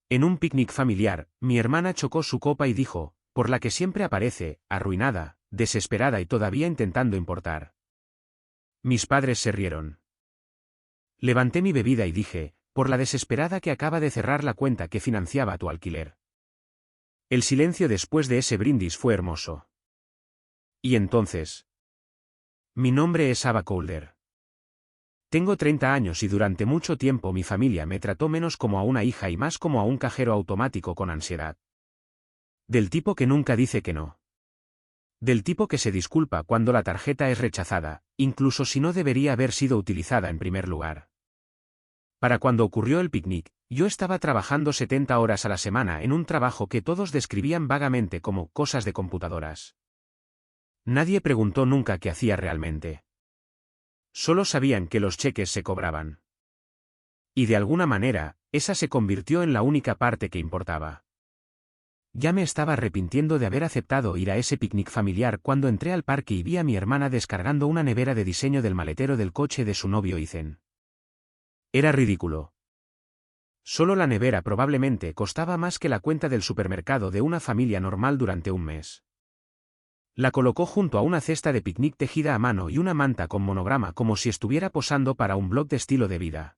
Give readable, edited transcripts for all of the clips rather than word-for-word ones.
En un picnic familiar, mi hermana chocó su copa y dijo, por la que siempre aparece, arruinada, desesperada y todavía intentando importar. Mis padres se rieron. Levanté mi bebida y dije, por la desesperada que acaba de cerrar la cuenta que financiaba tu alquiler. El silencio después de ese brindis fue hermoso. Y entonces. Mi nombre es Ava Calder. Tengo 30 años y durante mucho tiempo mi familia me trató menos como a una hija y más como a un cajero automático con ansiedad. Del tipo que nunca dice que no. Del tipo que se disculpa cuando la tarjeta es rechazada, incluso si no debería haber sido utilizada en primer lugar. Para cuando ocurrió el picnic, yo estaba trabajando 70 horas a la semana en un trabajo que todos describían vagamente como cosas de computadoras. Nadie preguntó nunca qué hacía realmente. Solo sabían que los cheques se cobraban. Y de alguna manera, esa se convirtió en la única parte que importaba. Ya me estaba arrepintiendo de haber aceptado ir a ese picnic familiar cuando entré al parque y vi a mi hermana descargando una nevera de diseño del maletero del coche de su novio Ethan. Era ridículo. Solo la nevera probablemente costaba más que la cuenta del supermercado de una familia normal durante un mes. La colocó junto a una cesta de picnic tejida a mano y una manta con monograma como si estuviera posando para un blog de estilo de vida.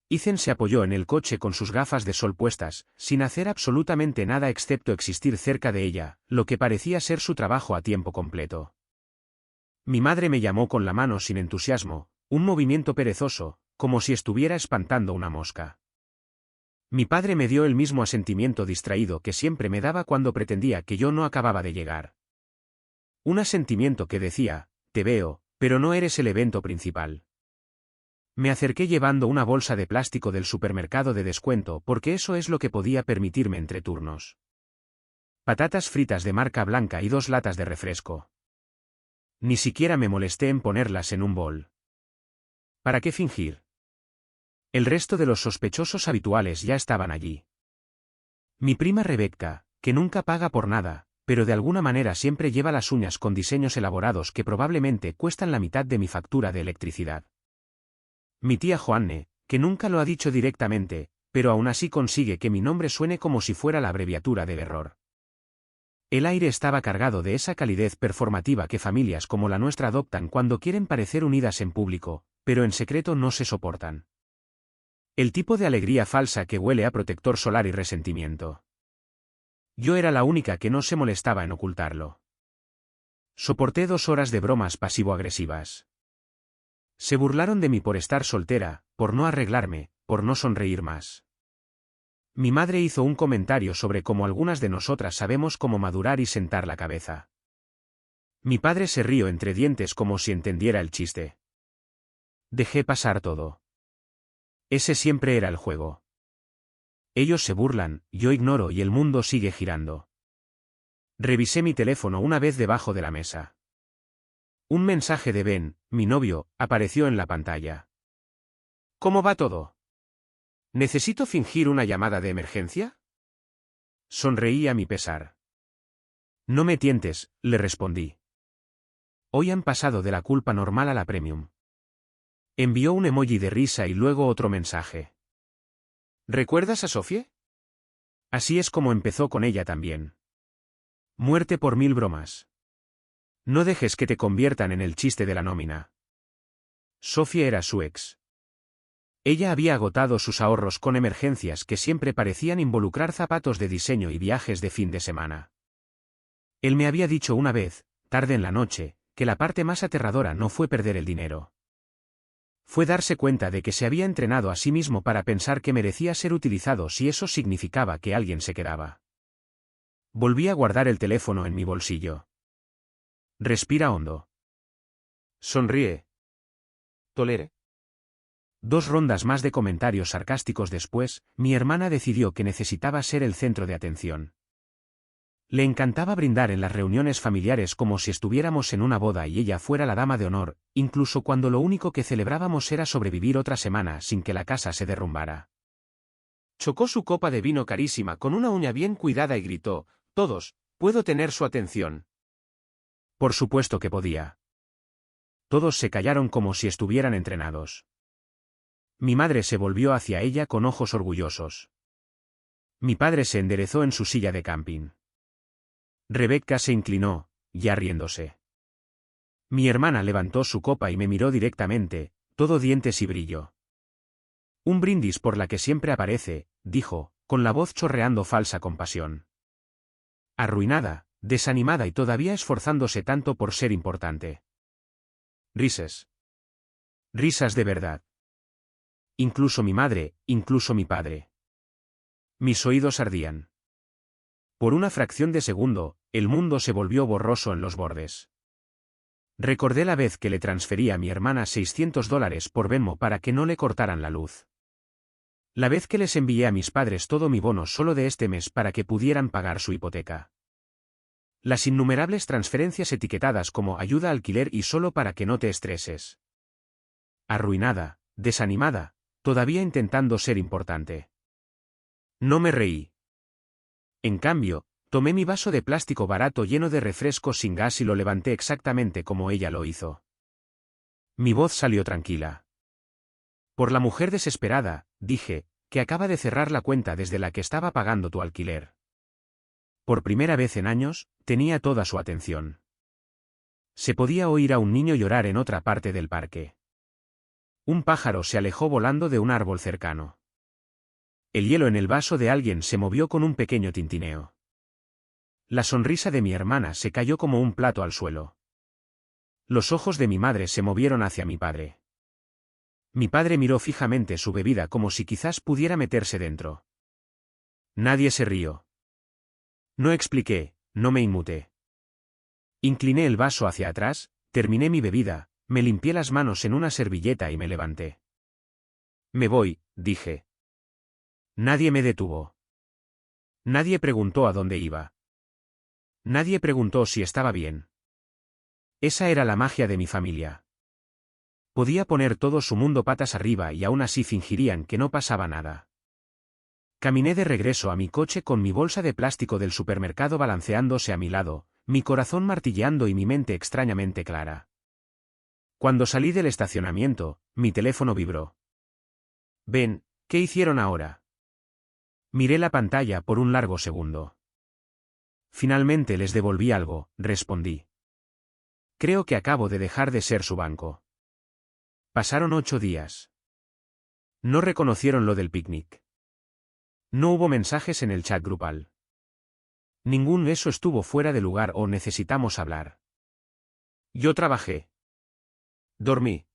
Ethan se apoyó en el coche con sus gafas de sol puestas, sin hacer absolutamente nada excepto existir cerca de ella, lo que parecía ser su trabajo a tiempo completo. Mi madre me llamó con la mano sin entusiasmo, un movimiento perezoso, como si estuviera espantando una mosca. Mi padre me dio el mismo asentimiento distraído que siempre me daba cuando pretendía que yo no acababa de llegar. Un asentimiento que decía, te veo, pero no eres el evento principal. Me acerqué llevando una bolsa de plástico del supermercado de descuento porque eso es lo que podía permitirme entre turnos. Patatas fritas de marca blanca y 2 latas de refresco. Ni siquiera me molesté en ponerlas en un bol. ¿Para qué fingir? El resto de los sospechosos habituales ya estaban allí. Mi prima Rebecca, que nunca paga por nada, pero de alguna manera siempre lleva las uñas con diseños elaborados que probablemente cuestan la mitad de mi factura de electricidad. Mi tía Joanne, que nunca lo ha dicho directamente, pero aún así consigue que mi nombre suene como si fuera la abreviatura de error. El aire estaba cargado de esa calidez performativa que familias como la nuestra adoptan cuando quieren parecer unidas en público, pero en secreto no se soportan. El tipo de alegría falsa que huele a protector solar y resentimiento. Yo era la única que no se molestaba en ocultarlo. Soporté 2 horas de bromas pasivo-agresivas. Se burlaron de mí por estar soltera, por no arreglarme, por no sonreír más. Mi madre hizo un comentario sobre cómo algunas de nosotras sabemos cómo madurar y sentar la cabeza. Mi padre se rió entre dientes como si entendiera el chiste. Dejé pasar todo. Ese siempre era el juego. Ellos se burlan, yo ignoro y el mundo sigue girando. Revisé mi teléfono una vez debajo de la mesa. Un mensaje de Ben, mi novio, apareció en la pantalla. ¿Cómo va todo? ¿Necesito fingir una llamada de emergencia? Sonreí a mi pesar. No me tientes, le respondí. Hoy han pasado de la culpa normal a la premium. Envió un emoji de risa y luego otro mensaje. ¿Recuerdas a Sofie? Así es como empezó con ella también. Muerte por 1000 bromas. No dejes que te conviertan en el chiste de la nómina. Sofie era su ex. Ella había agotado sus ahorros con emergencias que siempre parecían involucrar zapatos de diseño y viajes de fin de semana. Él me había dicho una vez, tarde en la noche, que la parte más aterradora no fue perder el dinero. Fue darse cuenta de que se había entrenado a sí mismo para pensar que merecía ser utilizado si eso significaba que alguien se quedaba. Volví a guardar el teléfono en mi bolsillo. Respira hondo. Sonríe. Tolere. 2 rondas más de comentarios sarcásticos después, mi hermana decidió que necesitaba ser el centro de atención. Le encantaba brindar en las reuniones familiares como si estuviéramos en una boda y ella fuera la dama de honor, incluso cuando lo único que celebrábamos era sobrevivir otra semana sin que la casa se derrumbara. Chocó su copa de vino carísima con una uña bien cuidada y gritó, «Todos, ¿puedo tener su atención?» Por supuesto que podía. Todos se callaron como si estuvieran entrenados. Mi madre se volvió hacia ella con ojos orgullosos. Mi padre se enderezó en su silla de camping. Rebecca se inclinó, ya riéndose. Mi hermana levantó su copa y me miró directamente, todo dientes y brillo. Un brindis por la que siempre aparece, dijo, con la voz chorreando falsa compasión. Arruinada, desanimada y todavía esforzándose tanto por ser importante. Risas. Risas de verdad. Incluso mi madre, incluso mi padre. Mis oídos ardían. Por una fracción de segundo, el mundo se volvió borroso en los bordes. Recordé la vez que le transferí a mi hermana $600 por Venmo para que no le cortaran la luz. La vez que les envié a mis padres todo mi bono solo de este mes para que pudieran pagar su hipoteca. Las innumerables transferencias etiquetadas como ayuda alquiler y solo para que no te estreses. Arruinada, desanimada, todavía intentando ser importante. No me reí. En cambio, tomé mi vaso de plástico barato lleno de refrescos sin gas y lo levanté exactamente como ella lo hizo. Mi voz salió tranquila. Por la mujer desesperada, dije, que acaba de cerrar la cuenta desde la que estaba pagando tu alquiler. Por primera vez en años, tenía toda su atención. Se podía oír a un niño llorar en otra parte del parque. Un pájaro se alejó volando de un árbol cercano. El hielo en el vaso de alguien se movió con un pequeño tintineo. La sonrisa de mi hermana se cayó como un plato al suelo. Los ojos de mi madre se movieron hacia mi padre. Mi padre miró fijamente su bebida como si quizás pudiera meterse dentro. Nadie se rió. No expliqué, no me inmuté. Incliné el vaso hacia atrás, terminé mi bebida, me limpié las manos en una servilleta y me levanté. Me voy, dije. Nadie me detuvo. Nadie preguntó a dónde iba. Nadie preguntó si estaba bien. Esa era la magia de mi familia. Podía poner todo su mundo patas arriba y aún así fingirían que no pasaba nada. Caminé de regreso a mi coche con mi bolsa de plástico del supermercado balanceándose a mi lado, mi corazón martilleando y mi mente extrañamente clara. Cuando salí del estacionamiento, mi teléfono vibró. «Ben, ¿qué hicieron ahora?» Miré la pantalla por un largo segundo. «Finalmente les devolví algo», respondí. «Creo que acabo de dejar de ser su banco». Pasaron 8 días. No reconocieron lo del picnic. No hubo mensajes en el chat grupal. Ningún beso estuvo fuera de lugar o necesitamos hablar. Yo trabajé. Dormí.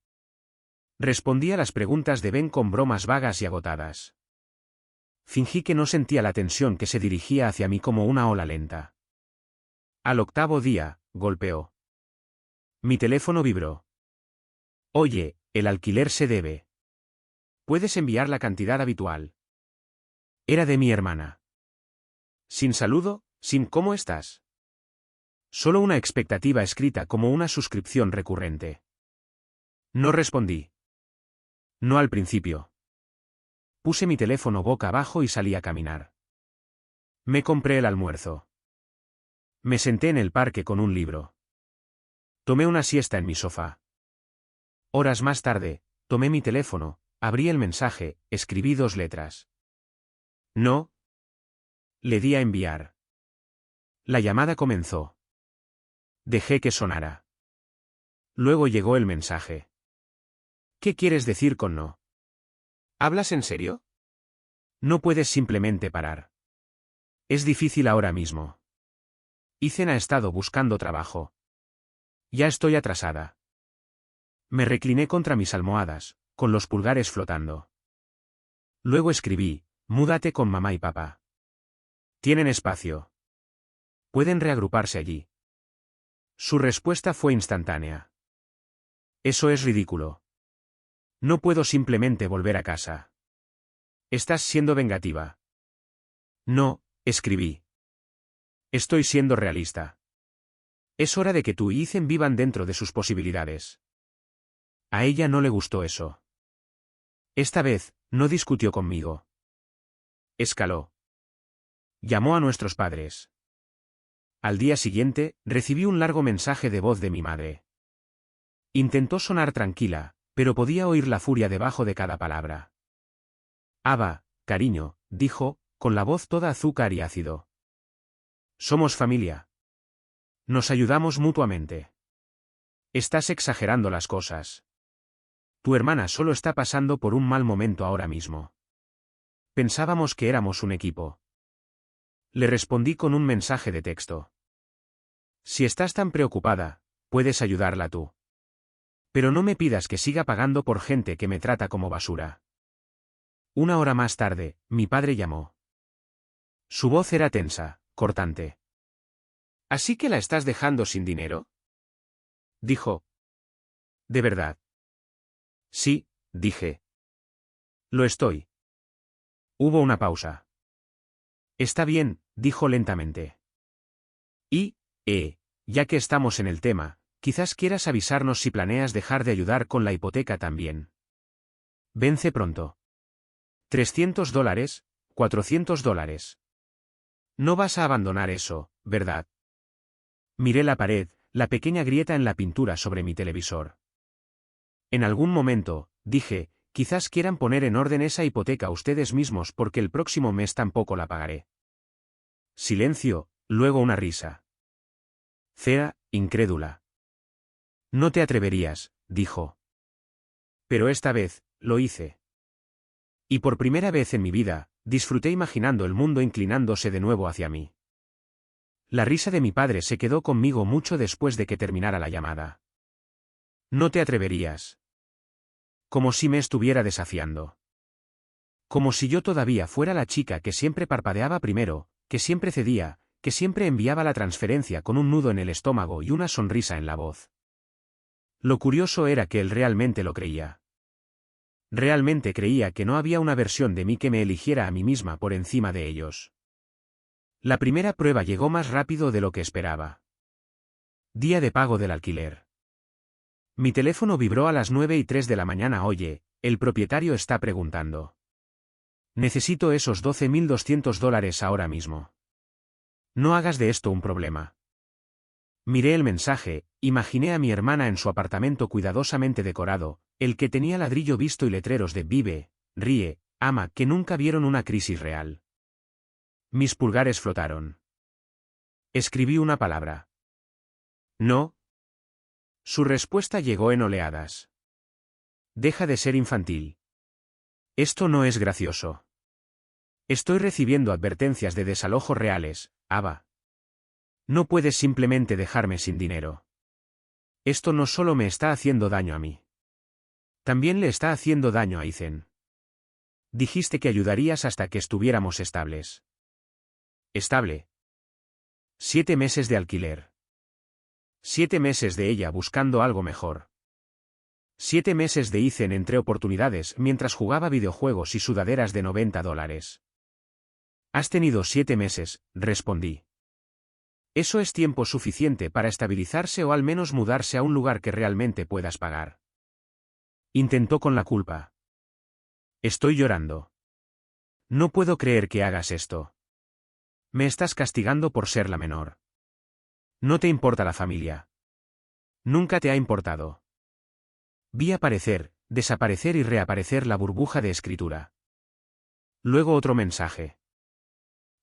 Respondí a las preguntas de Ben con bromas vagas y agotadas. Fingí que no sentía la tensión que se dirigía hacia mí como una ola lenta. Al 8º día, golpeó. Mi teléfono vibró. «Oye, el alquiler se debe. ¿Puedes enviar la cantidad habitual?» Era de mi hermana. Sin saludo, sin «¿cómo estás?». Solo una expectativa escrita como una suscripción recurrente. No respondí. No al principio. Puse mi teléfono boca abajo y salí a caminar. Me compré el almuerzo. Me senté en el parque con un libro. Tomé una siesta en mi sofá. Horas más tarde, tomé mi teléfono, abrí el mensaje, escribí 2 letras. «No». Le di a enviar. La llamada comenzó. Dejé que sonara. Luego llegó el mensaje. «¿Qué quieres decir con no? ¿Hablas en serio? No puedes simplemente parar. Es difícil ahora mismo. Ethan ha estado buscando trabajo. Ya estoy atrasada». Me recliné contra mis almohadas, con los pulgares flotando. Luego escribí: «Múdate con mamá y papá. Tienen espacio. Pueden reagruparse allí». Su respuesta fue instantánea. «Eso es ridículo. No puedo simplemente volver a casa. Estás siendo vengativa». «No», escribí. «Estoy siendo realista. Es hora de que tú y Ethan vivan dentro de sus posibilidades». A ella no le gustó eso. Esta vez, no discutió conmigo. Escaló. Llamó a nuestros padres. Al día siguiente, recibí un largo mensaje de voz de mi madre. Intentó sonar tranquila, pero podía oír la furia debajo de cada palabra. «Ava, cariño», dijo, con la voz toda azúcar y ácido. Somos familia. Nos ayudamos mutuamente. Estás exagerando las cosas. Tu hermana solo está pasando por un mal momento ahora mismo. Pensábamos que éramos un equipo. Le respondí con un mensaje de texto. Si estás tan preocupada, puedes ayudarla tú. Pero no me pidas que siga pagando por gente que me trata como basura. Una hora más tarde, mi padre llamó. Su voz era tensa, cortante. ¿Así que la estás dejando sin dinero? Dijo. ¿De verdad? Sí, dije. Lo estoy. Hubo una pausa. Está bien, dijo lentamente. Y, ya que estamos en el tema, quizás quieras avisarnos si planeas dejar de ayudar con la hipoteca también. Vence pronto. $300, $400. No vas a abandonar eso, ¿verdad? Miré la pared, la pequeña grieta en la pintura sobre mi televisor. En algún momento, dije, quizás quieran poner en orden esa hipoteca ustedes mismos porque el próximo mes tampoco la pagaré. Silencio, luego una risa. Cera, incrédula. No te atreverías, dijo. Pero esta vez, lo hice. Y por primera vez en mi vida, disfruté imaginando el mundo inclinándose de nuevo hacia mí. La risa de mi padre se quedó conmigo mucho después de que terminara la llamada. No te atreverías. Como si me estuviera desafiando. Como si yo todavía fuera la chica que siempre parpadeaba primero, que siempre cedía, que siempre enviaba la transferencia con un nudo en el estómago y una sonrisa en la voz. Lo curioso era que él realmente lo creía. Realmente creía que no había una versión de mí que me eligiera a mí misma por encima de ellos. La primera prueba llegó más rápido de lo que esperaba. Día de pago del alquiler. Mi teléfono vibró a las 9:03 de la mañana. Oye, el propietario está preguntando. Necesito esos $12.200 ahora mismo. No hagas de esto un problema. Miré el mensaje, imaginé a mi hermana en su apartamento cuidadosamente decorado, el que tenía ladrillo visto y letreros de vive, ríe, ama, que nunca vieron una crisis real. Mis pulgares flotaron. Escribí una palabra. No. Su respuesta llegó en oleadas. Deja de ser infantil. Esto no es gracioso. Estoy recibiendo advertencias de desalojos reales, Ava. No puedes simplemente dejarme sin dinero. Esto no solo me está haciendo daño a mí. También le está haciendo daño a Ethan. Dijiste que ayudarías hasta que estuviéramos estables. ¿Estable? 7 meses de alquiler. 7 meses de ella buscando algo mejor. 7 meses de Ethan entre oportunidades mientras jugaba videojuegos y sudaderas de $90. Has tenido 7 meses, respondí. Eso es tiempo suficiente para estabilizarse o al menos mudarse a un lugar que realmente puedas pagar. Intentó con la culpa. Estoy llorando. No puedo creer que hagas esto. Me estás castigando por ser la menor. No te importa la familia. Nunca te ha importado. Vi aparecer, desaparecer y reaparecer la burbuja de escritura. Luego otro mensaje.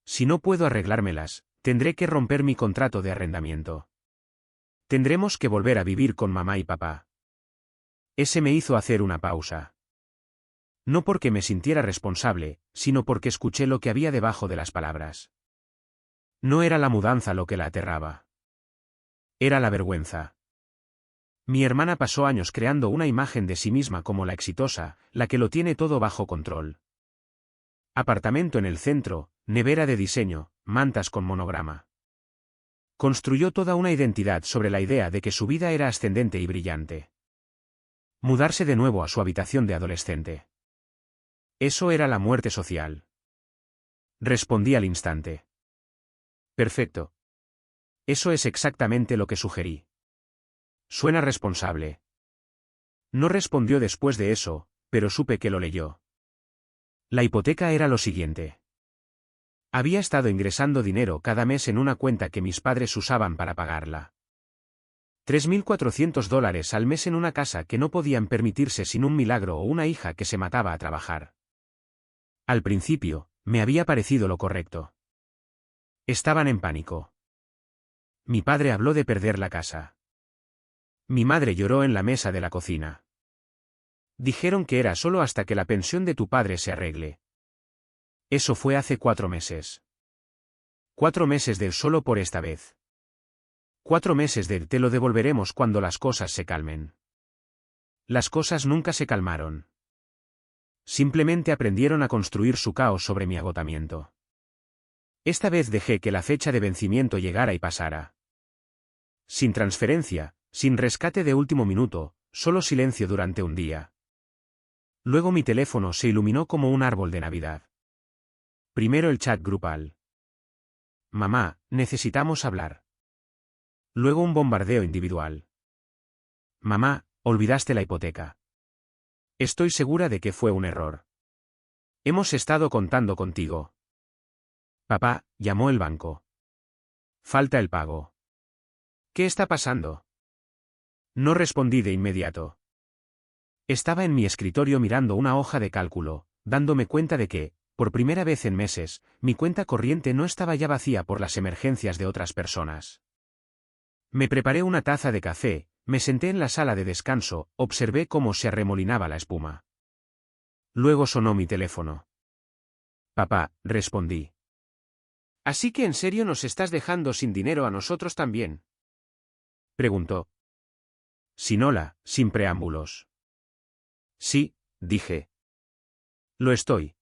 Si no puedo arreglármelas, tendré que romper mi contrato de arrendamiento. Tendremos que volver a vivir con mamá y papá. Ese me hizo hacer una pausa. No porque me sintiera responsable, sino porque escuché lo que había debajo de las palabras. No era la mudanza lo que la aterraba. Era la vergüenza. Mi hermana pasó años creando una imagen de sí misma como la exitosa, la que lo tiene todo bajo control. Apartamento en el centro, nevera de diseño, mantas con monograma. Construyó toda una identidad sobre la idea de que su vida era ascendente y brillante. Mudarse de nuevo a su habitación de adolescente. Eso era la muerte social. Respondí al instante. Perfecto. Eso es exactamente lo que sugerí. Suena responsable. No respondió después de eso, pero supe que lo leyó. La hipoteca era lo siguiente. Había estado ingresando dinero cada mes en una cuenta que mis padres usaban para pagarla. $3.400 al mes en una casa que no podían permitirse sin un milagro o una hija que se mataba a trabajar. Al principio, Me había parecido lo correcto. Estaban en pánico. Mi padre habló de perder la casa. Mi madre lloró en la mesa de la cocina. Dijeron que era solo hasta que la pensión de tu padre se arregle. Eso fue hace 4 meses. 4 meses de solo por esta vez. 4 meses de te lo devolveremos cuando las cosas se calmen. Las cosas nunca se calmaron. Simplemente aprendieron a construir su caos sobre mi agotamiento. Esta vez dejé que la fecha de vencimiento llegara y pasara. Sin transferencia, sin rescate de último minuto, solo silencio durante un día. Luego mi teléfono se iluminó como un árbol de Navidad. Primero el chat grupal. Mamá, necesitamos hablar. Luego un bombardeo individual. Mamá, olvidaste la hipoteca. Estoy segura de que fue un error. Hemos estado contando contigo. Papá, llamó el banco. Falta el pago. ¿Qué está pasando? No respondí de inmediato. Estaba en mi escritorio mirando una hoja de cálculo, dándome cuenta de que, por primera vez en meses, mi cuenta corriente no estaba ya vacía por las emergencias de otras personas. Me preparé una taza de café, me senté en la sala de descanso, observé cómo se arremolinaba la espuma. Luego sonó mi teléfono. Papá, respondí. ¿Así que en serio nos estás dejando sin dinero a nosotros también? Preguntó. Sin hola, sin preámbulos. Sí, dije. Lo estoy.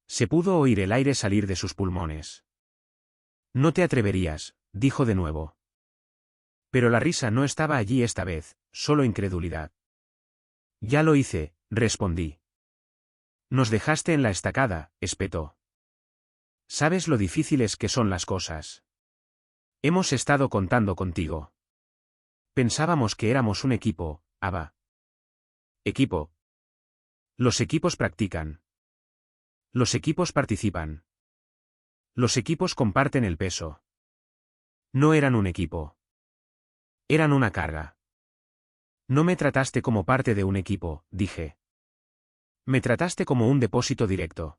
Se pudo oír el aire salir de sus pulmones. No te atreverías, dijo de nuevo. Pero la risa no estaba allí esta vez, solo incredulidad. Ya lo hice, respondí. Nos dejaste en la estacada, espetó. Sabes lo difíciles que son las cosas. Hemos estado contando contigo. Pensábamos que éramos un equipo, Ava. Equipo. Los equipos practican. Los equipos participan. Los equipos comparten el peso. No eran un equipo. Eran una carga. No me trataste como parte de un equipo, dije. Me trataste como un depósito directo.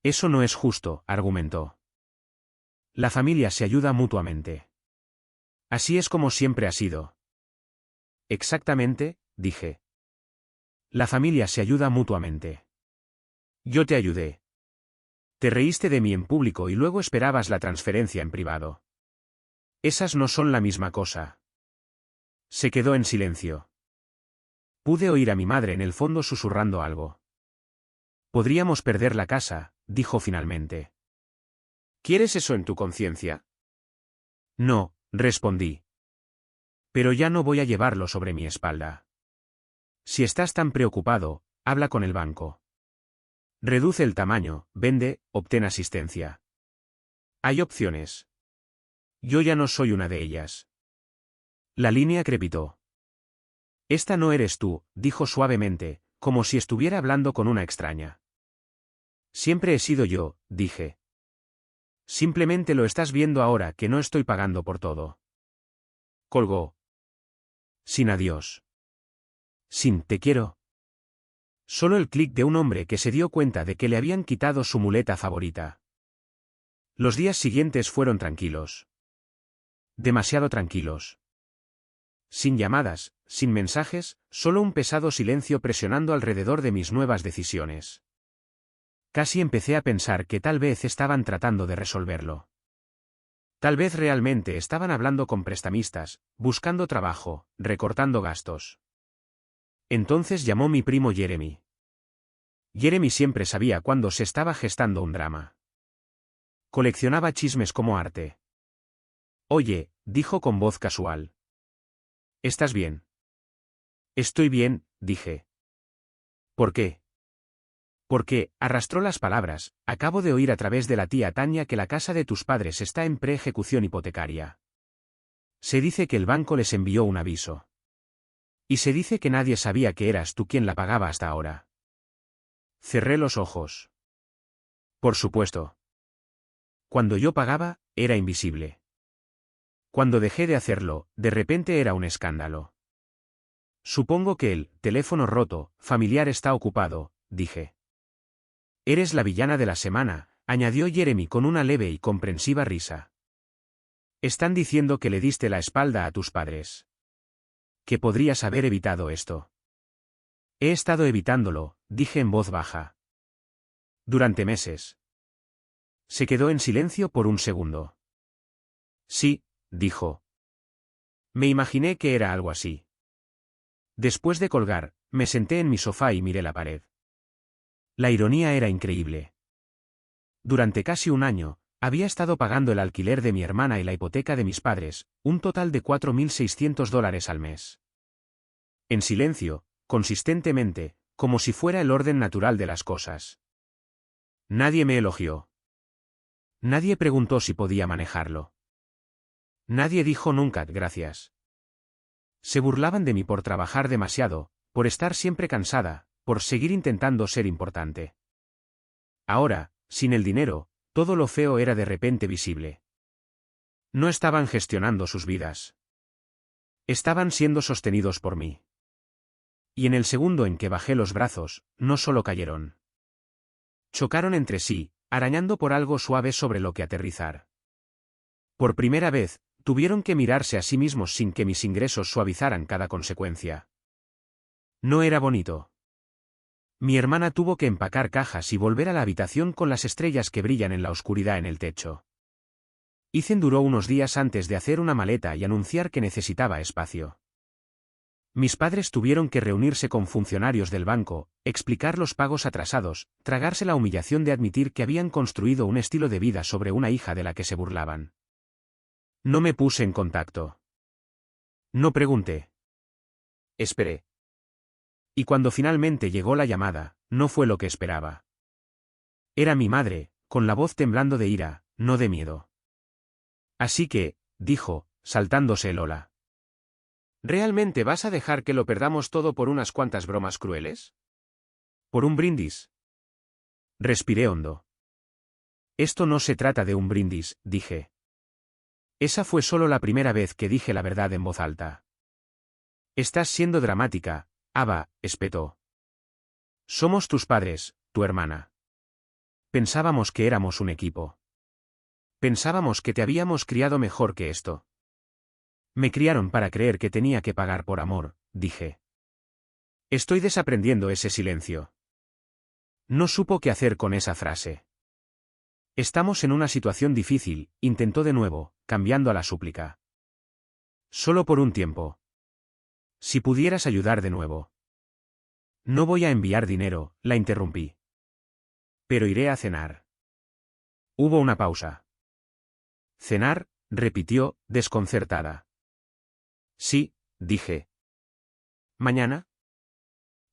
Eso no es justo, argumentó. La familia se ayuda mutuamente. Así es como siempre ha sido. Exactamente, dije. La familia se ayuda mutuamente. Yo te ayudé. Te reíste de mí en público y luego esperabas la transferencia en privado. Esas no son la misma cosa. Se quedó en silencio. Pude oír a mi madre en el fondo susurrando algo. Podríamos perder la casa, dijo finalmente. ¿Quieres eso en tu conciencia? No, respondí. Pero ya no voy a llevarlo sobre mi espalda. Si estás tan preocupado, habla con el banco. Reduce el tamaño, vende, obtén asistencia. Hay opciones. Yo ya no soy una de ellas. La línea crepitó. Esta no eres tú, dijo suavemente, como si estuviera hablando con una extraña. Siempre he sido yo, dije. Simplemente lo estás viendo ahora que no estoy pagando por todo. Colgó. Sin adiós. Sin te quiero. Solo el clic de un hombre que se dio cuenta de que le habían quitado su muleta favorita. Los días siguientes fueron tranquilos. Demasiado tranquilos. Sin llamadas, sin mensajes, solo un pesado silencio presionando alrededor de mis nuevas decisiones. Casi empecé a pensar que tal vez estaban tratando de resolverlo. Tal vez realmente estaban hablando con prestamistas, buscando trabajo, recortando gastos. Entonces llamó mi primo Jeremy. Jeremy siempre sabía cuándo se estaba gestando un drama. Coleccionaba chismes como arte. Oye, dijo con voz casual. ¿Estás bien? Estoy bien, dije. ¿Por qué? Porque, arrastró las palabras, acabo de oír a través de la tía Tania que la casa de tus padres está en pre-ejecución hipotecaria. Se dice que el banco les envió un aviso. Y se dice que nadie sabía que eras tú quien la pagaba hasta ahora. Cerré los ojos. Por supuesto. Cuando yo pagaba, era invisible. Cuando dejé de hacerlo, de repente era un escándalo. Supongo que el teléfono roto, familiar está ocupado, dije. Eres la villana de la semana, añadió Jeremy con una leve y comprensiva risa. Están diciendo que le diste la espalda a tus padres. Que podrías haber evitado esto. He estado evitándolo, dije en voz baja. Durante meses. Se quedó en silencio por un segundo. Sí, dijo. Me imaginé que era algo así. Después de colgar, me senté en mi sofá y miré la pared. La ironía era increíble. Durante casi un año, había estado pagando el alquiler de mi hermana y la hipoteca de mis padres, un total de $4.600 al mes. En silencio, consistentemente, como si fuera el orden natural de las cosas. Nadie me elogió. Nadie preguntó si podía manejarlo. Nadie dijo nunca gracias. Se burlaban de mí por trabajar demasiado, por estar siempre cansada, por seguir intentando ser importante. Ahora, sin el dinero, todo lo feo era de repente visible. No estaban gestionando sus vidas. Estaban siendo sostenidos por mí. Y en el segundo en que bajé los brazos, no solo cayeron. Chocaron entre sí, arañando por algo suave sobre lo que aterrizar. Por primera vez, tuvieron que mirarse a sí mismos sin que mis ingresos suavizaran cada consecuencia. No era bonito. Mi hermana tuvo que empacar cajas y volver a la habitación con las estrellas que brillan en la oscuridad en el techo. Ethan duró unos días antes de hacer una maleta y anunciar que necesitaba espacio. Mis padres tuvieron que reunirse con funcionarios del banco, explicar los pagos atrasados, tragarse la humillación de admitir que habían construido un estilo de vida sobre una hija de la que se burlaban. No me puse en contacto. No pregunté. Esperé. Y cuando finalmente llegó la llamada, no fue lo que esperaba. Era mi madre, con la voz temblando de ira, no de miedo. Así que, dijo, saltándose el hola. ¿Realmente vas a dejar que lo perdamos todo por unas cuantas bromas crueles? ¿Por un brindis? Respiré hondo. Esto no se trata de un brindis, dije. Esa fue solo la primera vez que dije la verdad en voz alta. Estás siendo dramática, Ava, espetó. Somos tus padres, tu hermana. Pensábamos que éramos un equipo. Pensábamos que te habíamos criado mejor que esto. Me criaron para creer que tenía que pagar por amor, dije. Estoy desaprendiendo ese silencio. No supo qué hacer con esa frase. Estamos en una situación difícil, intentó de nuevo, cambiando a la súplica. Solo por un tiempo. Si pudieras ayudar de nuevo. No voy a enviar dinero, la interrumpí. Pero iré a cenar. Hubo una pausa. ¿Cenar?, repitió, desconcertada. Sí, dije. ¿Mañana?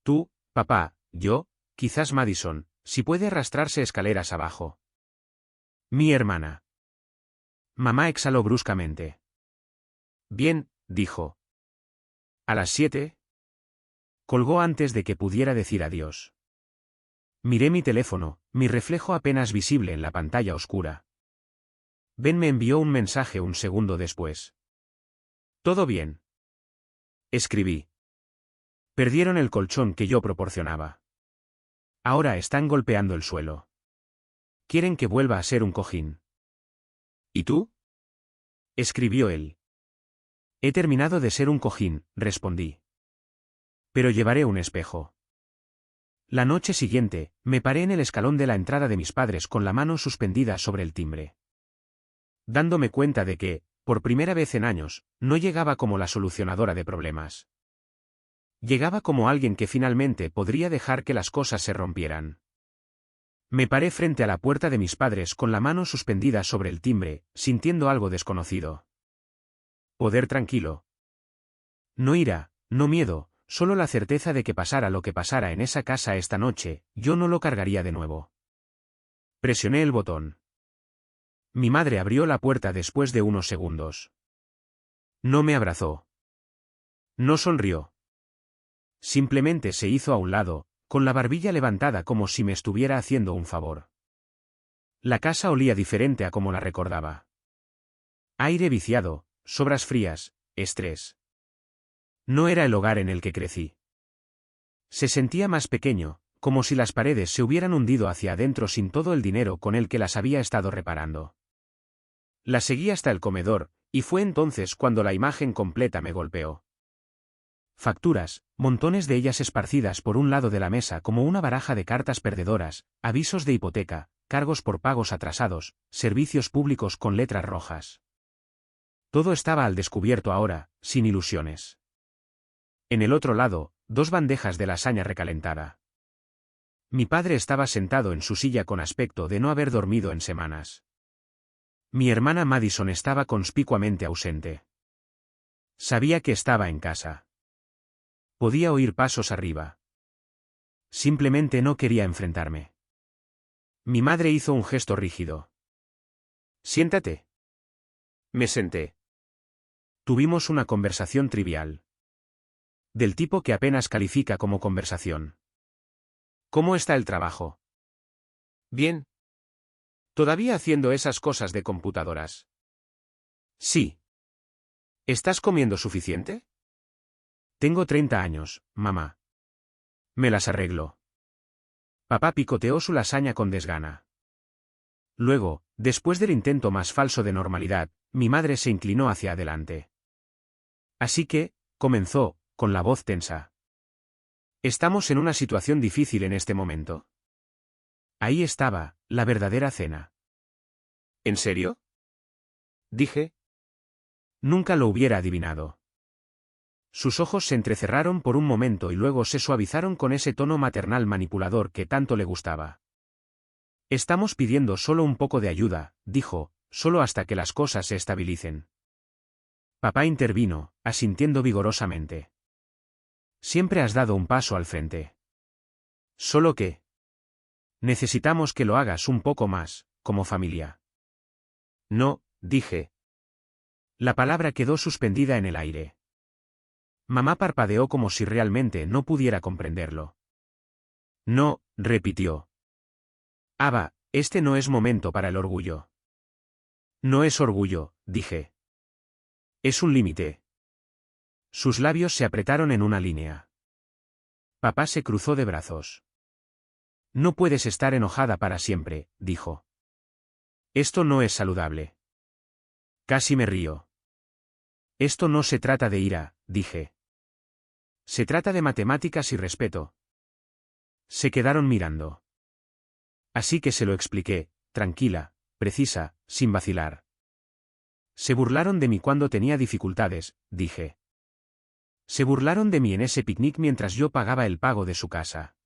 Tú, papá, yo, quizás Madison, si puede arrastrarse escaleras abajo. Mi hermana. Mamá exhaló bruscamente. Bien, dijo. ¿A las 7? Colgó antes de que pudiera decir adiós. Miré mi teléfono, mi reflejo apenas visible en la pantalla oscura. Ben me envió un mensaje un segundo después. ¿Todo bien? Escribí. Perdieron el colchón que yo proporcionaba. Ahora están golpeando el suelo. Quieren que vuelva a ser un cojín. ¿Y tú? Escribió él. He terminado de ser un cojín, respondí. Pero llevaré un espejo. La noche siguiente, me paré en el escalón de la entrada de mis padres con la mano suspendida sobre el timbre. Dándome cuenta de que, por primera vez en años, no llegaba como la solucionadora de problemas. Llegaba como alguien que finalmente podría dejar que las cosas se rompieran. Me paré frente a la puerta de mis padres con la mano suspendida sobre el timbre, sintiendo algo desconocido. Poder tranquilo. No ira, no miedo, solo la certeza de que pasara lo que pasara en esa casa esta noche, yo no lo cargaría de nuevo. Presioné el botón. Mi madre abrió la puerta después de unos segundos. No me abrazó. No sonrió. Simplemente se hizo a un lado, con la barbilla levantada como si me estuviera haciendo un favor. La casa olía diferente a como la recordaba. Aire viciado, sobras frías, estrés. No era el hogar en el que crecí. Se sentía más pequeño, como si las paredes se hubieran hundido hacia adentro sin todo el dinero con el que las había estado reparando. La seguí hasta el comedor, y fue entonces cuando la imagen completa me golpeó. Facturas, montones de ellas esparcidas por un lado de la mesa como una baraja de cartas perdedoras, avisos de hipoteca, cargos por pagos atrasados, servicios públicos con letras rojas. Todo estaba al descubierto ahora, sin ilusiones. En el otro lado, 2 bandejas de lasaña recalentada. Mi padre estaba sentado en su silla con aspecto de no haber dormido en semanas. Mi hermana Madison estaba conspicuamente ausente. Sabía que estaba en casa. Podía oír pasos arriba. Simplemente no quería enfrentarme. Mi madre hizo un gesto rígido. «Siéntate». Me senté. Tuvimos una conversación trivial. Del tipo que apenas califica como conversación. «¿Cómo está el trabajo?» «Bien». «¿Todavía haciendo esas cosas de computadoras?» «Sí». «¿Estás comiendo suficiente?» «Tengo 30 años, mamá. Me las arreglo». Papá picoteó su lasaña con desgana. Luego, después del intento más falso de normalidad, mi madre se inclinó hacia adelante. «Así que», comenzó, con la voz tensa. «Estamos en una situación difícil en este momento». Ahí estaba, la verdadera cena. «¿En serio?», dije. Nunca lo hubiera adivinado. Sus ojos se entrecerraron por un momento y luego se suavizaron con ese tono maternal manipulador que tanto le gustaba. «Estamos pidiendo solo un poco de ayuda», dijo, «solo hasta que las cosas se estabilicen». Papá intervino, asintiendo vigorosamente. «Siempre has dado un paso al frente. Solo que necesitamos que lo hagas un poco más, como familia». «No», dije. La palabra quedó suspendida en el aire. Mamá parpadeó como si realmente no pudiera comprenderlo. «No», repitió. «Ava, este no es momento para el orgullo». «No es orgullo», dije. «Es un límite». Sus labios se apretaron en una línea. Papá se cruzó de brazos. «No puedes estar enojada para siempre», dijo. «Esto no es saludable». Casi me río. «Esto no se trata de ira», dije. «Se trata de matemáticas y respeto». Se quedaron mirando. Así que se lo expliqué, tranquila, precisa, sin vacilar. «Se burlaron de mí cuando tenía dificultades», dije. «Se burlaron de mí en ese picnic mientras yo pagaba el pago de su casa.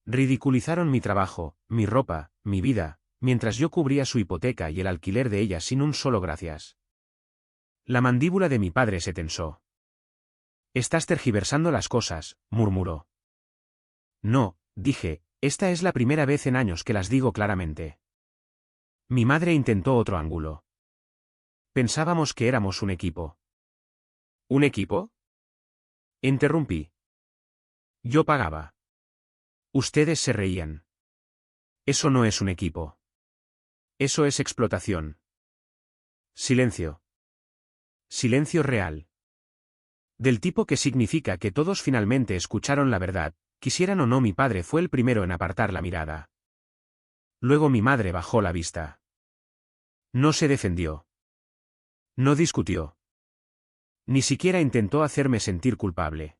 Ridiculizaron mi trabajo, mi ropa, mi vida, mientras yo cubría su hipoteca y el alquiler de ella sin un solo gracias». La mandíbula de mi padre se tensó. «Estás tergiversando las cosas», murmuró. «No», dije, «esta es la primera vez en años que las digo claramente». Mi madre intentó otro ángulo. «Pensábamos que éramos un equipo». «¿Un equipo?», interrumpí. «Yo pagaba. Ustedes se reían. Eso no es un equipo. Eso es explotación». Silencio. Silencio real. Del tipo que significa que todos finalmente escucharon la verdad, quisieran o no. Mi padre fue el primero en apartar la mirada. Luego mi madre bajó la vista. No se defendió. No discutió. Ni siquiera intentó hacerme sentir culpable.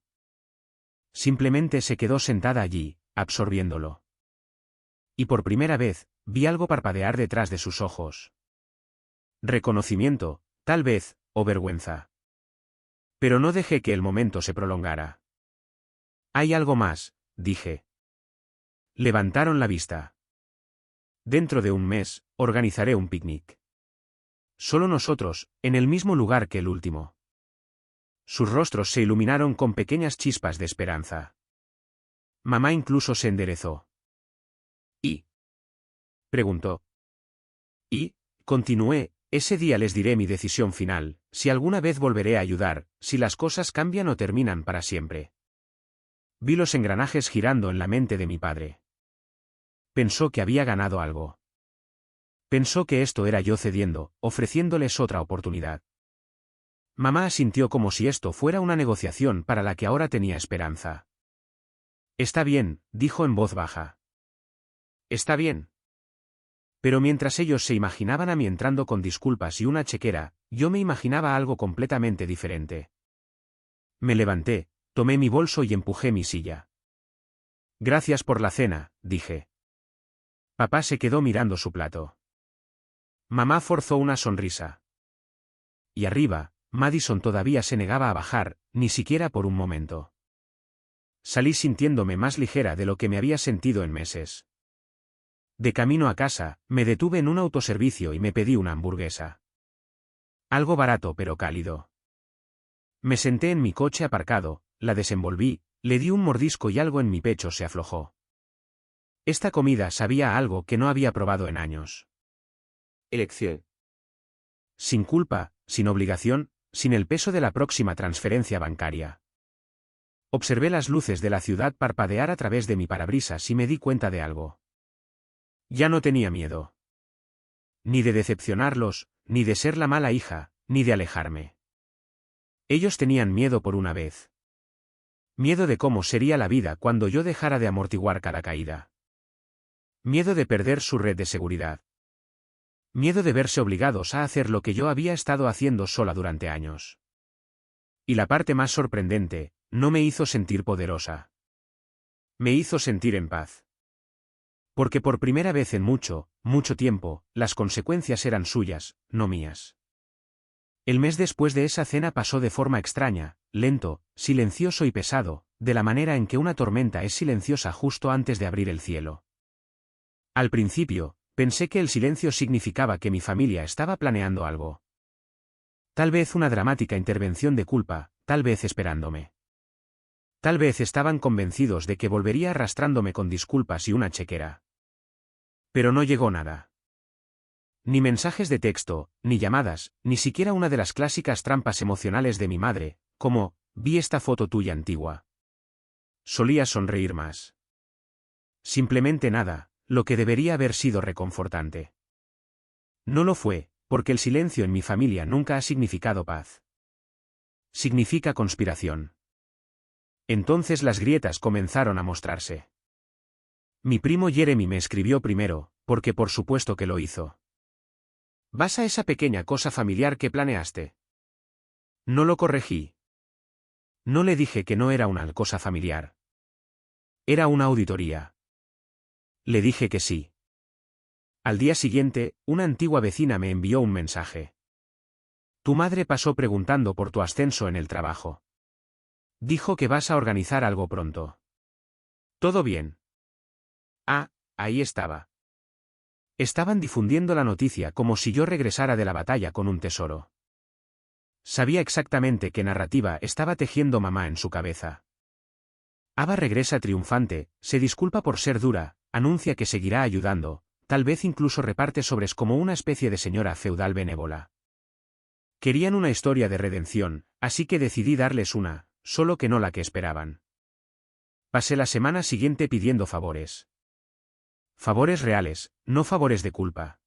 Simplemente se quedó sentada allí, absorbiéndolo. Y por primera vez, vi algo parpadear detrás de sus ojos. Reconocimiento, tal vez, o vergüenza. Pero no dejé que el momento se prolongara. «Hay algo más», dije. Levantaron la vista. «Dentro de un mes, organizaré un picnic. Solo nosotros, en el mismo lugar que el último». Sus rostros se iluminaron con pequeñas chispas de esperanza. Mamá incluso se enderezó. «¿Y?», preguntó. «Y», continué, «ese día les diré mi decisión final, si alguna vez volveré a ayudar, si las cosas cambian o terminan para siempre». Vi los engranajes girando en la mente de mi padre. Pensó que había ganado algo. Pensó que esto era yo cediendo, ofreciéndoles otra oportunidad. Mamá asintió como si esto fuera una negociación para la que ahora tenía esperanza. Está bien, dijo en voz baja. Está bien. Pero mientras ellos se imaginaban a mí entrando con disculpas y una chequera, yo me imaginaba algo completamente diferente. Me levanté, tomé mi bolso y empujé mi silla. Gracias por la cena, dije. Papá se quedó mirando su plato. Mamá forzó una sonrisa. Y arriba, Madison todavía se negaba a bajar, ni siquiera por un momento. Salí sintiéndome más ligera de lo que me había sentido en meses. De camino a casa, me detuve en un autoservicio y me pedí una hamburguesa. Algo barato pero cálido. Me senté en mi coche aparcado, la desenvolví, le di un mordisco y algo en mi pecho se aflojó. Esta comida sabía a algo que no había probado en años. Elección. Sin culpa, sin obligación, sin el peso de la próxima transferencia bancaria. Observé las luces de la ciudad parpadear a través de mi parabrisas y me di cuenta de algo. Ya no tenía miedo. Ni de decepcionarlos, ni de ser la mala hija, ni de alejarme. Ellos tenían miedo por una vez. Miedo de cómo sería la vida cuando yo dejara de amortiguar cada caída. Miedo de perder su red de seguridad. Miedo de verse obligados a hacer lo que yo había estado haciendo sola durante años. Y la parte más sorprendente, no me hizo sentir poderosa. Me hizo sentir en paz. Porque por primera vez en mucho, mucho tiempo, las consecuencias eran suyas, no mías. El mes después de esa cena pasó de forma extraña, lento, silencioso y pesado, de la manera en que una tormenta es silenciosa justo antes de abrir el cielo. Al principio, pensé que el silencio significaba que mi familia estaba planeando algo. Tal vez una dramática intervención de culpa, tal vez esperándome. Tal vez estaban convencidos de que volvería arrastrándome con disculpas y una chequera. Pero no llegó nada. Ni mensajes de texto, ni llamadas, ni siquiera una de las clásicas trampas emocionales de mi madre, como, vi esta foto tuya antigua. Solía sonreír más. Simplemente nada, lo que debería haber sido reconfortante. No lo fue, porque el silencio en mi familia nunca ha significado paz. Significa conspiración. Entonces las grietas comenzaron a mostrarse. Mi primo Jeremy me escribió primero, porque por supuesto que lo hizo. ¿Vas a esa pequeña cosa familiar que planeaste? No lo corregí. No le dije que no era una cosa familiar. Era una auditoría. Le dije que sí. Al día siguiente, una antigua vecina me envió un mensaje. Tu madre pasó preguntando por tu ascenso en el trabajo. Dijo que vas a organizar algo pronto. ¿Todo bien? Ah, ahí estaba. Estaban difundiendo la noticia como si yo regresara de la batalla con un tesoro. Sabía exactamente qué narrativa estaba tejiendo mamá en su cabeza. Ava regresa triunfante, se disculpa por ser dura, anuncia que seguirá ayudando, tal vez incluso reparte sobres como una especie de señora feudal benévola. Querían una historia de redención, así que decidí darles una, solo que no la que esperaban. Pasé la semana siguiente pidiendo favores. Favores reales, no favores de culpa.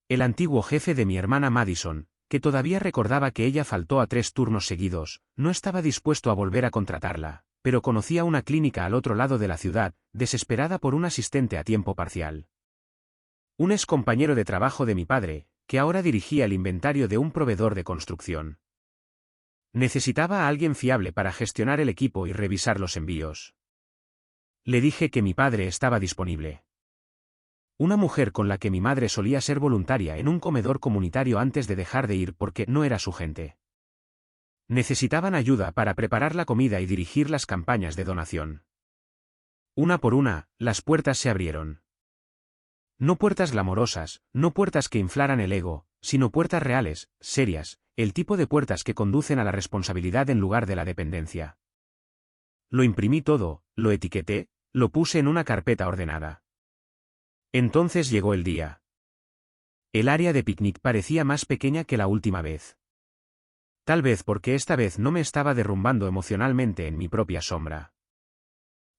El antiguo jefe de mi hermana Madison, que todavía recordaba que ella faltó a 3 turnos seguidos, no estaba dispuesto a volver a contratarla, pero conocía una clínica al otro lado de la ciudad, desesperada por un asistente a tiempo parcial. Un ex compañero de trabajo de mi padre, que ahora dirigía el inventario de un proveedor de construcción. Necesitaba a alguien fiable para gestionar el equipo y revisar los envíos. Le dije que mi padre estaba disponible. Una mujer con la que mi madre solía ser voluntaria en un comedor comunitario antes de dejar de ir porque no era su gente. Necesitaban ayuda para preparar la comida y dirigir las campañas de donación. Una por una, las puertas se abrieron. No puertas glamorosas, no puertas que inflaran el ego, sino puertas reales, serias, el tipo de puertas que conducen a la responsabilidad en lugar de la dependencia. Lo imprimí todo, lo etiqueté, lo puse en una carpeta ordenada. Entonces llegó el día. El área de picnic parecía más pequeña que la última vez. Tal vez porque esta vez no me estaba derrumbando emocionalmente en mi propia sombra.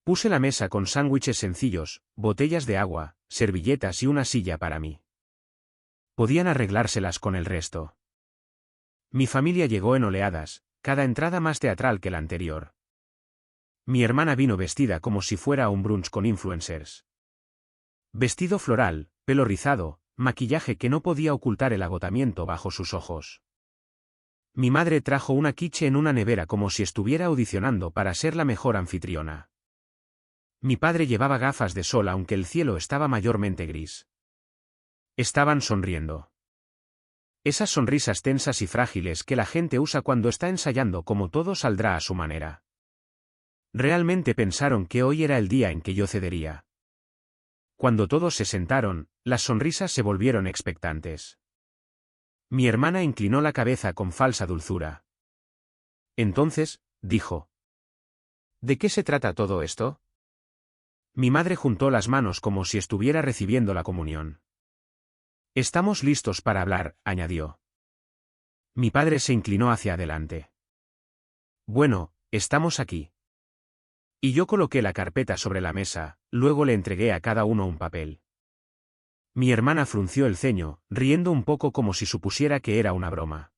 Puse la mesa con sándwiches sencillos, botellas de agua, servilletas y una silla para mí. Podían arreglárselas con el resto. Mi familia llegó en oleadas, cada entrada más teatral que la anterior. Mi hermana vino vestida como si fuera a un brunch con influencers. Vestido floral, pelo rizado, maquillaje que no podía ocultar el agotamiento bajo sus ojos. Mi madre trajo una quiche en una nevera como si estuviera audicionando para ser la mejor anfitriona. Mi padre llevaba gafas de sol aunque el cielo estaba mayormente gris. Estaban sonriendo. Esas sonrisas tensas y frágiles que la gente usa cuando está ensayando como todo saldrá a su manera. Realmente pensaron que hoy era el día en que yo cedería. Cuando todos se sentaron, las sonrisas se volvieron expectantes. Mi hermana inclinó la cabeza con falsa dulzura. Entonces, dijo: ¿De qué se trata todo esto? Mi madre juntó las manos como si estuviera recibiendo la comunión. Estamos listos para hablar, añadió. Mi padre se inclinó hacia adelante. Bueno, estamos aquí. Y yo coloqué la carpeta sobre la mesa, luego le entregué a cada uno un papel. Mi hermana frunció el ceño, riendo un poco como si supusiera que era una broma.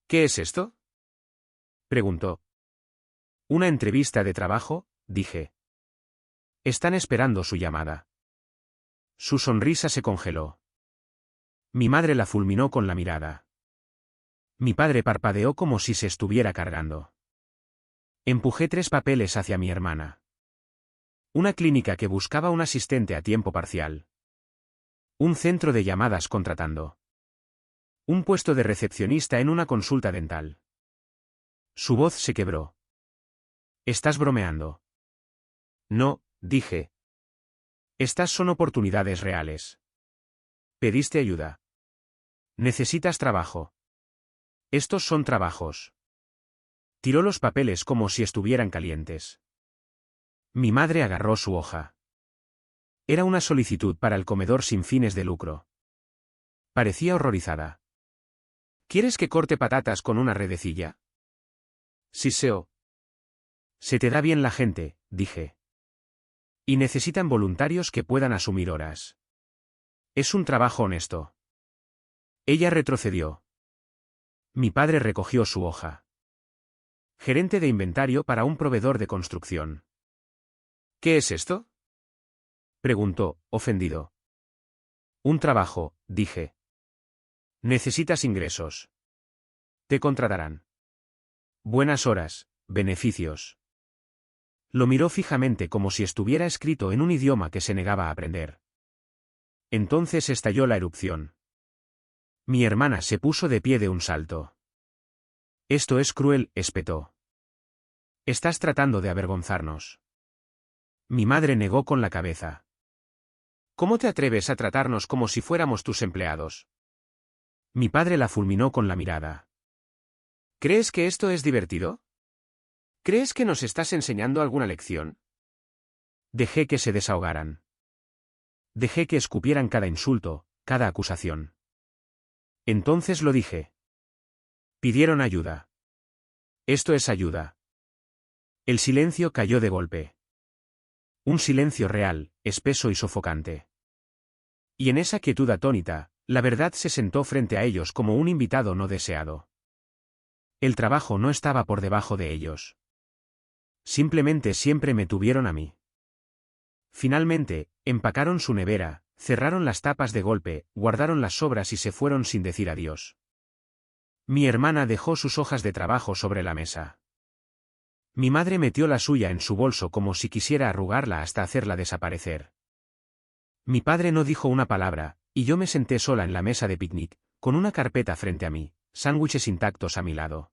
¿Qué es esto?, preguntó. Una entrevista de trabajo, dije. Están esperando su llamada. Su sonrisa se congeló. Mi madre la fulminó con la mirada. Mi padre parpadeó como si se estuviera cargando. Empujé 3 papeles hacia mi hermana. Una clínica que buscaba un asistente a tiempo parcial. Un centro de llamadas contratando. Un puesto de recepcionista en una consulta dental. Su voz se quebró. ¿Estás bromeando? No, dije. Estas son oportunidades reales. ¿Pediste ayuda? ¿Necesitas trabajo? Estos son trabajos. Tiró los papeles como si estuvieran calientes. Mi madre agarró su hoja. Era una solicitud para el comedor sin fines de lucro. Parecía horrorizada. ¿Quieres que corte patatas con una redecilla? Siseo. Se te da bien la gente, dije. Y necesitan voluntarios que puedan asumir horas. Es un trabajo honesto. Ella retrocedió. Mi padre recogió su hoja. Gerente de inventario para un proveedor de construcción. ¿Qué es esto?, preguntó, ofendido. Un trabajo, dije. Necesitas ingresos. Te contratarán. Buenas horas, beneficios. Lo miró fijamente como si estuviera escrito en un idioma que se negaba a aprender. Entonces estalló la erupción. Mi hermana se puso de pie de un salto. Esto es cruel, espetó. Estás tratando de avergonzarnos. Mi madre negó con la cabeza. ¿Cómo te atreves a tratarnos como si fuéramos tus empleados? Mi padre la fulminó con la mirada. ¿Crees que esto es divertido? ¿Crees que nos estás enseñando alguna lección? Dejé que se desahogaran. Dejé que escupieran cada insulto, cada acusación. Entonces lo dije. Pidieron ayuda. Esto es ayuda. El silencio cayó de golpe. Un silencio real, espeso y sofocante. Y en esa quietud atónita, la verdad se sentó frente a ellos como un invitado no deseado. El trabajo no estaba por debajo de ellos. Simplemente siempre me tuvieron a mí. Finalmente, empacaron su nevera, cerraron las tapas de golpe, guardaron las sobras y se fueron sin decir adiós. Mi hermana dejó sus hojas de trabajo sobre la mesa. Mi madre metió la suya en su bolso como si quisiera arrugarla hasta hacerla desaparecer. Mi padre no dijo una palabra, y yo me senté sola en la mesa de picnic, con una carpeta frente a mí, sándwiches intactos a mi lado.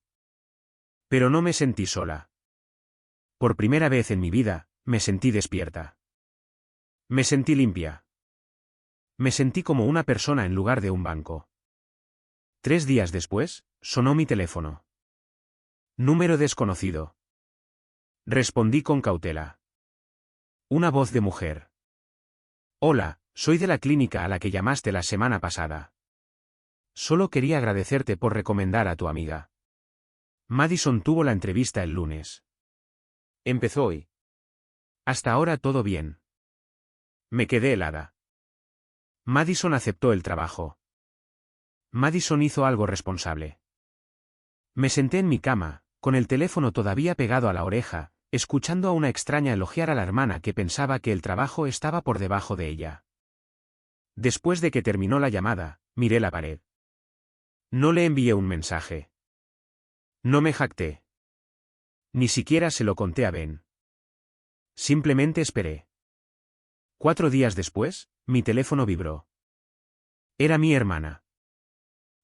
Pero no me sentí sola. Por primera vez en mi vida, me sentí despierta. Me sentí limpia. Me sentí como una persona en lugar de un banco. 3 días después, sonó mi teléfono. Número desconocido. Respondí con cautela. Una voz de mujer. Hola, soy de la clínica a la que llamaste la semana pasada. Solo quería agradecerte por recomendar a tu amiga. Madison tuvo la entrevista el lunes. Empezó hoy. Hasta ahora todo bien. Me quedé helada. Madison aceptó el trabajo. Madison hizo algo responsable. Me senté en mi cama, con el teléfono todavía pegado a la oreja, escuchando a una extraña elogiar a la hermana que pensaba que el trabajo estaba por debajo de ella. Después de que terminó la llamada, miré la pared. No le envié un mensaje. No me jacté. Ni siquiera se lo conté a Ben. Simplemente esperé. 4 días después, mi teléfono vibró. Era mi hermana.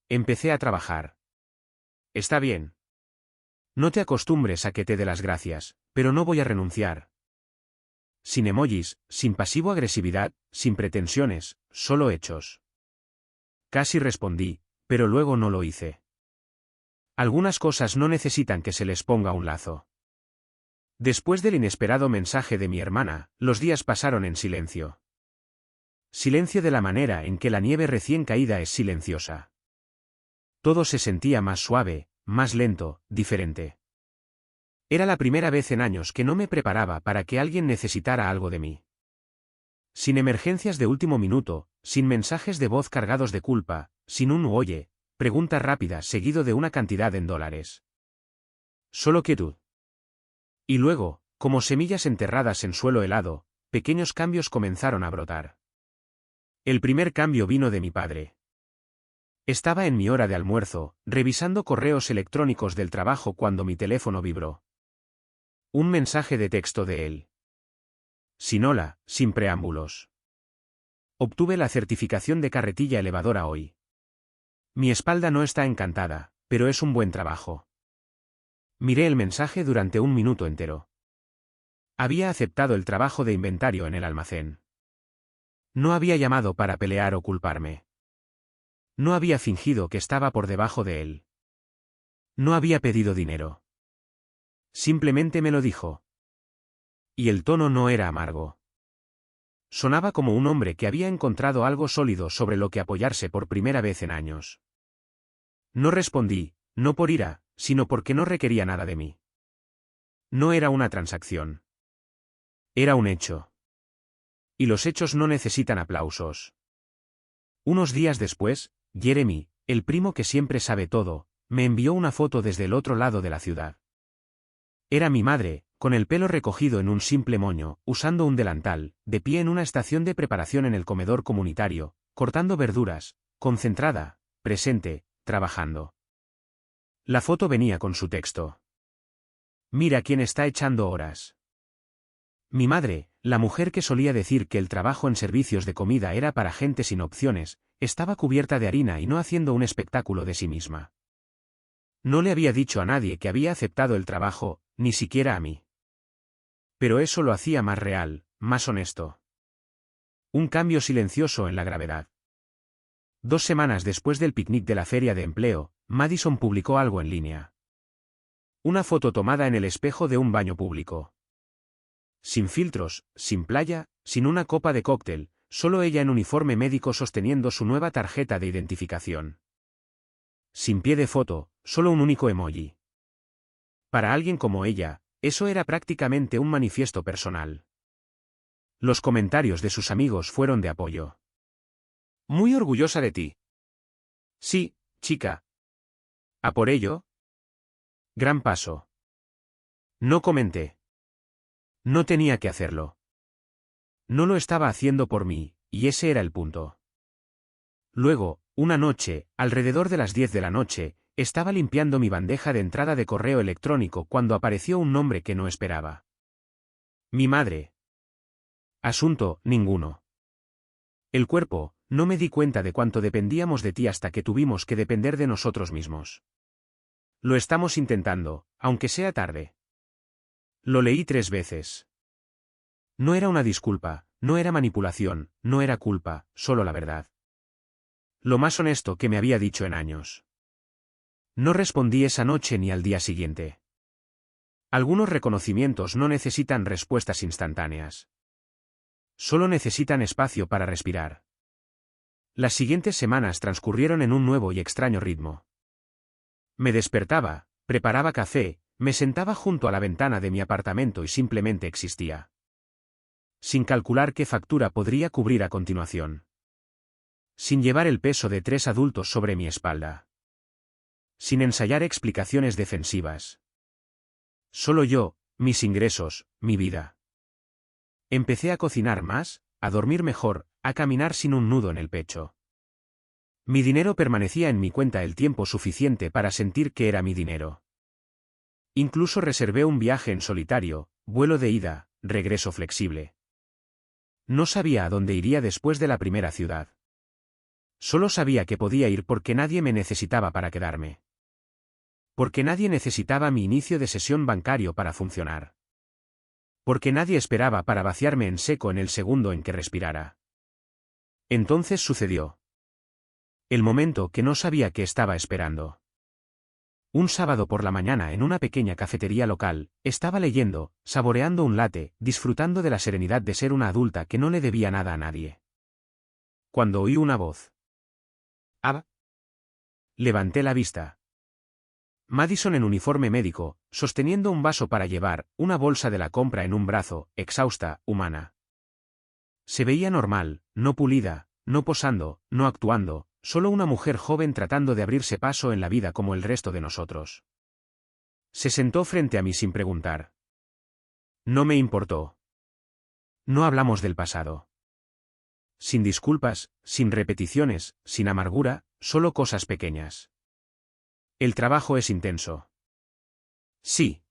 Empecé a trabajar. Está bien. No te acostumbres a que te dé las gracias, pero no voy a renunciar. Sin emojis, sin pasivo-agresividad, sin pretensiones, solo hechos. Casi respondí, pero luego no lo hice. Algunas cosas no necesitan que se les ponga un lazo. Después del inesperado mensaje de mi hermana, los días pasaron en silencio. Silencio de la manera en que la nieve recién caída es silenciosa. Todo se sentía más suave, más lento, diferente. Era la primera vez en años que no me preparaba para que alguien necesitara algo de mí. Sin emergencias de último minuto, sin mensajes de voz cargados de culpa, sin un oye, pregunta rápida seguido de una cantidad en dólares. Solo quietud. Y luego, como semillas enterradas en suelo helado, pequeños cambios comenzaron a brotar. El primer cambio vino de mi padre. Estaba en mi hora de almuerzo, revisando correos electrónicos del trabajo cuando mi teléfono vibró. Un mensaje de texto de él. Sin hola, sin preámbulos. Obtuve la certificación de carretilla elevadora hoy. Mi espalda no está encantada, pero es un buen trabajo. Miré el mensaje durante un minuto entero. Había aceptado el trabajo de inventario en el almacén. No había llamado para pelear o culparme. No había fingido que estaba por debajo de él. No había pedido dinero. Simplemente me lo dijo. Y el tono no era amargo. Sonaba como un hombre que había encontrado algo sólido sobre lo que apoyarse por primera vez en años. No respondí, no por ira, sino porque no requería nada de mí. No era una transacción. Era un hecho. Y los hechos no necesitan aplausos. Unos días después, Jeremy, el primo que siempre sabe todo, me envió una foto desde el otro lado de la ciudad. Era mi madre, con el pelo recogido en un simple moño, usando un delantal, de pie en una estación de preparación en el comedor comunitario, cortando verduras, concentrada, presente, trabajando. La foto venía con su texto. Mira quién está echando horas. Mi madre, la mujer que solía decir que el trabajo en servicios de comida era para gente sin opciones, estaba cubierta de harina y no haciendo un espectáculo de sí misma. No le había dicho a nadie que había aceptado el trabajo, ni siquiera a mí. Pero eso lo hacía más real, más honesto. Un cambio silencioso en la gravedad. 2 semanas después del picnic de la feria de empleo, Madison publicó algo en línea. Una foto tomada en el espejo de un baño público. Sin filtros, sin playa, sin una copa de cóctel, solo ella en uniforme médico sosteniendo su nueva tarjeta de identificación. Sin pie de foto, solo un único emoji. Para alguien como ella, eso era prácticamente un manifiesto personal. Los comentarios de sus amigos fueron de apoyo. Muy orgullosa de ti. Sí, chica. ¿A por ello? Gran paso. No comenté. No tenía que hacerlo. No lo estaba haciendo por mí, y ese era el punto. Luego, una noche, alrededor de las 10 de la noche, estaba limpiando mi bandeja de entrada de correo electrónico cuando apareció un nombre que no esperaba. Mi madre. Asunto, ninguno. El cuerpo, no me di cuenta de cuánto dependíamos de ti hasta que tuvimos que depender de nosotros mismos. Lo estamos intentando, aunque sea tarde. Lo leí 3 veces. No era una disculpa, no era manipulación, no era culpa, solo la verdad. Lo más honesto que me había dicho en años. No respondí esa noche ni al día siguiente. Algunos reconocimientos no necesitan respuestas instantáneas. Solo necesitan espacio para respirar. Las siguientes semanas transcurrieron en un nuevo y extraño ritmo. Me despertaba, preparaba café, me sentaba junto a la ventana de mi apartamento y simplemente existía. Sin calcular qué factura podría cubrir a continuación. Sin llevar el peso de 3 adultos sobre mi espalda. Sin ensayar explicaciones defensivas. Solo yo, mis ingresos, mi vida. Empecé a cocinar más, a dormir mejor, a caminar sin un nudo en el pecho. Mi dinero permanecía en mi cuenta el tiempo suficiente para sentir que era mi dinero. Incluso reservé un viaje en solitario, vuelo de ida, regreso flexible. No sabía a dónde iría después de la primera ciudad. Solo sabía que podía ir porque nadie me necesitaba para quedarme. Porque nadie necesitaba mi inicio de sesión bancario para funcionar. Porque nadie esperaba para vaciarme en seco en el segundo en que respirara. Entonces sucedió. El momento que no sabía que estaba esperando. Un sábado por la mañana en una pequeña cafetería local, estaba leyendo, saboreando un latte, disfrutando de la serenidad de ser una adulta que no le debía nada a nadie. Cuando oí una voz. «¡Ah!». Levanté la vista. Madison en uniforme médico, sosteniendo un vaso para llevar, una bolsa de la compra en un brazo, exhausta, humana. Se veía normal, no pulida, no posando, no actuando, solo una mujer joven tratando de abrirse paso en la vida como el resto de nosotros. Se sentó frente a mí sin preguntar. No me importó. No hablamos del pasado. Sin disculpas, sin repeticiones, sin amargura, solo cosas pequeñas. El trabajo es intenso. Sí.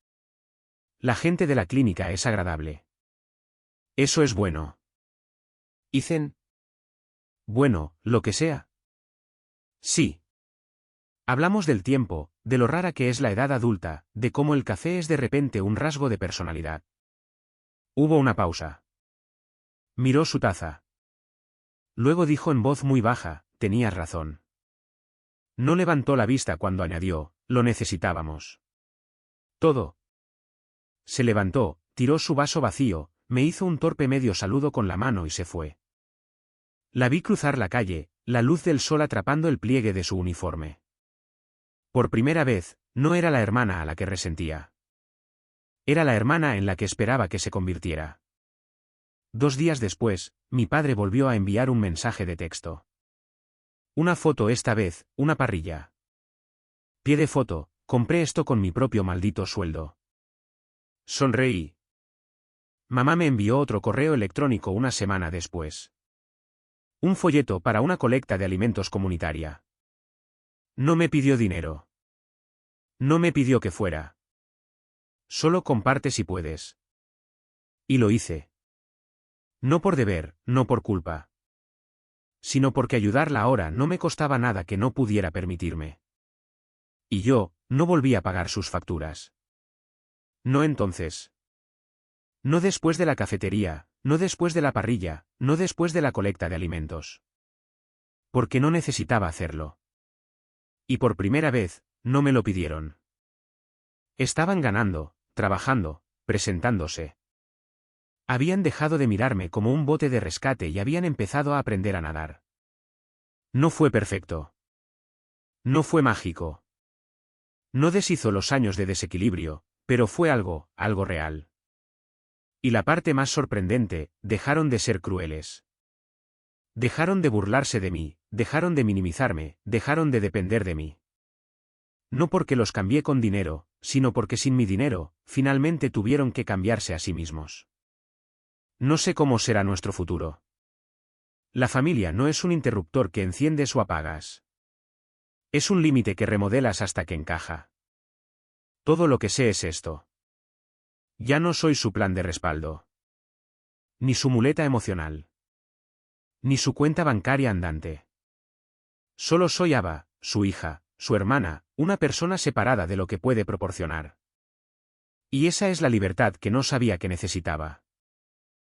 La gente de la clínica es agradable. Eso es bueno. ¿Zen? Bueno, lo que sea. Sí. Hablamos del tiempo, de lo rara que es la edad adulta, de cómo el café es de repente un rasgo de personalidad. Hubo una pausa. Miró su taza. Luego dijo en voz muy baja, tenías razón. No levantó la vista cuando añadió, lo necesitábamos. Todo. Se levantó, tiró su vaso vacío, me hizo un torpe medio saludo con la mano y se fue. La vi cruzar la calle, la luz del sol atrapando el pliegue de su uniforme. Por primera vez, no era la hermana a la que resentía. Era la hermana en la que esperaba que se convirtiera. 2 días después, mi padre volvió a enviar un mensaje de texto. Una foto esta vez, una parrilla. Pie de foto, compré esto con mi propio maldito sueldo. Sonreí. Mamá me envió otro correo electrónico una semana después. Un folleto para una colecta de alimentos comunitaria. No me pidió dinero. No me pidió que fuera. Solo comparte si puedes. Y lo hice. No por deber, no por culpa. Sino porque ayudarla ahora no me costaba nada que no pudiera permitirme. Y yo, no volví a pagar sus facturas. No entonces. No después de la cafetería, no después de la parrilla, no después de la colecta de alimentos. Porque no necesitaba hacerlo. Y por primera vez, no me lo pidieron. Estaban ganando, trabajando, presentándose. Habían dejado de mirarme como un bote de rescate y habían empezado a aprender a nadar. No fue perfecto. No fue mágico. No deshizo los años de desequilibrio, pero fue algo real. Y la parte más sorprendente, dejaron de ser crueles. Dejaron de burlarse de mí, dejaron de minimizarme, dejaron de depender de mí. No porque los cambié con dinero, sino porque sin mi dinero, finalmente tuvieron que cambiarse a sí mismos. No sé cómo será nuestro futuro. La familia no es un interruptor que enciendes o apagas. Es un límite que remodelas hasta que encaja. Todo lo que sé es esto. Ya no soy su plan de respaldo. Ni su muleta emocional. Ni su cuenta bancaria andante. Solo soy Ava, su hija, su hermana, una persona separada de lo que puede proporcionar. Y esa es la libertad que no sabía que necesitaba.